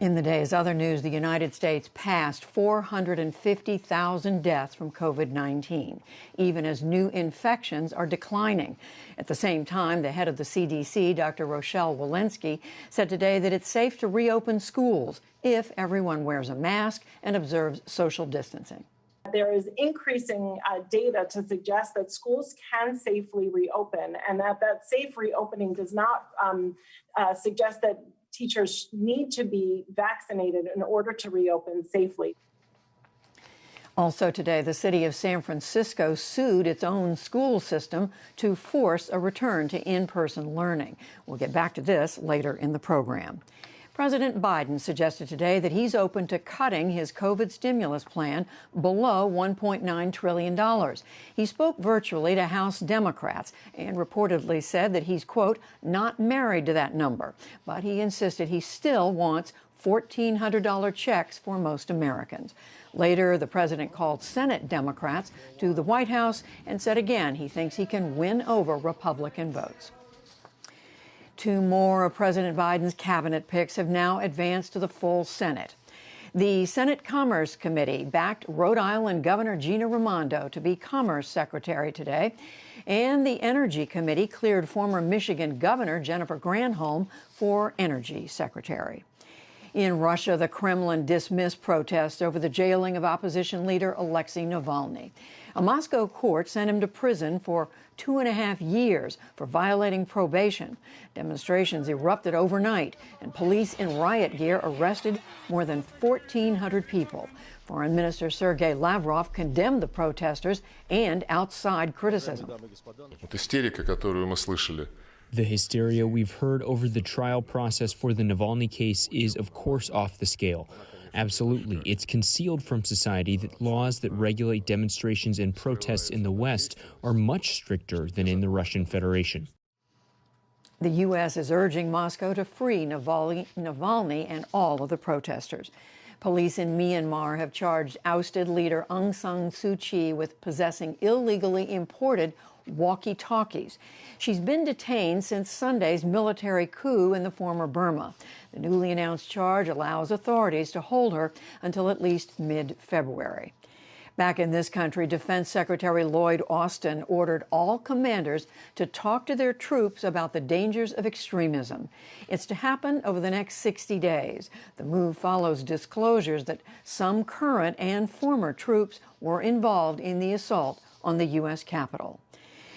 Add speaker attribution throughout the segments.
Speaker 1: In the day's other news, the United States passed 450,000 deaths from COVID-19, even as new infections are declining. At the same time, the head of the CDC, Dr. Rochelle Walensky, said today that it's safe to reopen schools if everyone wears a mask and observes social distancing.
Speaker 2: There is increasing data to suggest that schools can safely reopen, and that safe reopening does not suggest that teachers need to be vaccinated in order to reopen safely.
Speaker 1: Also today, the city of San Francisco sued its own school system to force a return to in-person learning. We'll get back to this later in the program. President Biden suggested today that he's open to cutting his COVID stimulus plan below $1.9 trillion. He spoke virtually to House Democrats and reportedly said that he's, quote, not married to that number. But he insisted he still wants $1,400 checks for most Americans. Later, the president called Senate Democrats to the White House and said again he thinks he can win over Republican votes. Two more of President Biden's cabinet picks have now advanced to the full Senate. The Senate Commerce Committee backed Rhode Island Governor Gina Raimondo to be Commerce Secretary today, and the Energy Committee cleared former Michigan Governor Jennifer Granholm for Energy Secretary. In Russia, the Kremlin dismissed protests over the jailing of opposition leader Alexei Navalny. A Moscow court sent him to prison for 2.5 years for violating probation. Demonstrations erupted overnight, and police in riot gear arrested more than 1,400 people. Foreign Minister Sergei Lavrov condemned the protesters and outside criticism.
Speaker 3: The hysteria we've heard over the trial process for the Navalny case is, of course, off the scale. Absolutely. It's concealed from society that laws that regulate demonstrations and protests in the West are much stricter than in the Russian Federation.
Speaker 1: The U.S. is urging Moscow to free Navalny and all of the protesters. Police in Myanmar have charged ousted leader Aung San Suu Kyi with possessing illegally imported walkie-talkies. She's been detained since Sunday's military coup in the former Burma. The newly announced charge allows authorities to hold her until at least mid-February. Back in this country, Defense Secretary Lloyd Austin ordered all commanders to talk to their troops about the dangers of extremism. It's to happen over the next 60 days. The move follows disclosures that some current and former troops were involved in the assault on the U.S. Capitol.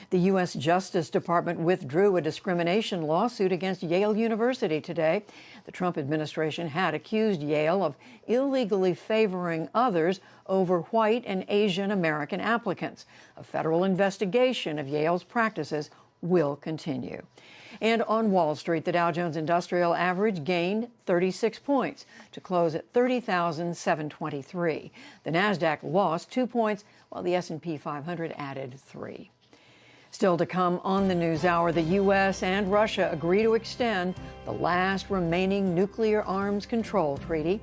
Speaker 1: The U.S. Justice Department withdrew a discrimination lawsuit against Yale University today. The Trump administration had accused Yale of illegally favoring others over white and Asian American applicants. A federal investigation of Yale's practices will continue. And on Wall Street, the Dow Jones Industrial Average gained 36 points to close at 30,723. The Nasdaq lost 2 points, while the S&P 500 added 3. Still to come on the NewsHour, the U.S. and Russia agree to extend the last remaining nuclear arms control treaty.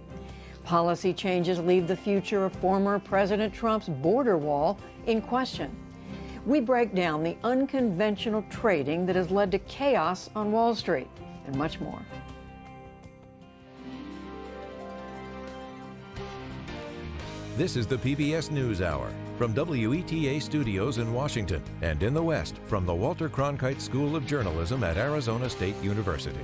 Speaker 1: Policy changes leave the future of former President Trump's border wall in question. We break down the unconventional trading that has led to chaos on Wall Street and much more.
Speaker 4: This is the PBS NewsHour from WETA Studios in Washington and in the West from the Walter Cronkite School of Journalism at Arizona State University.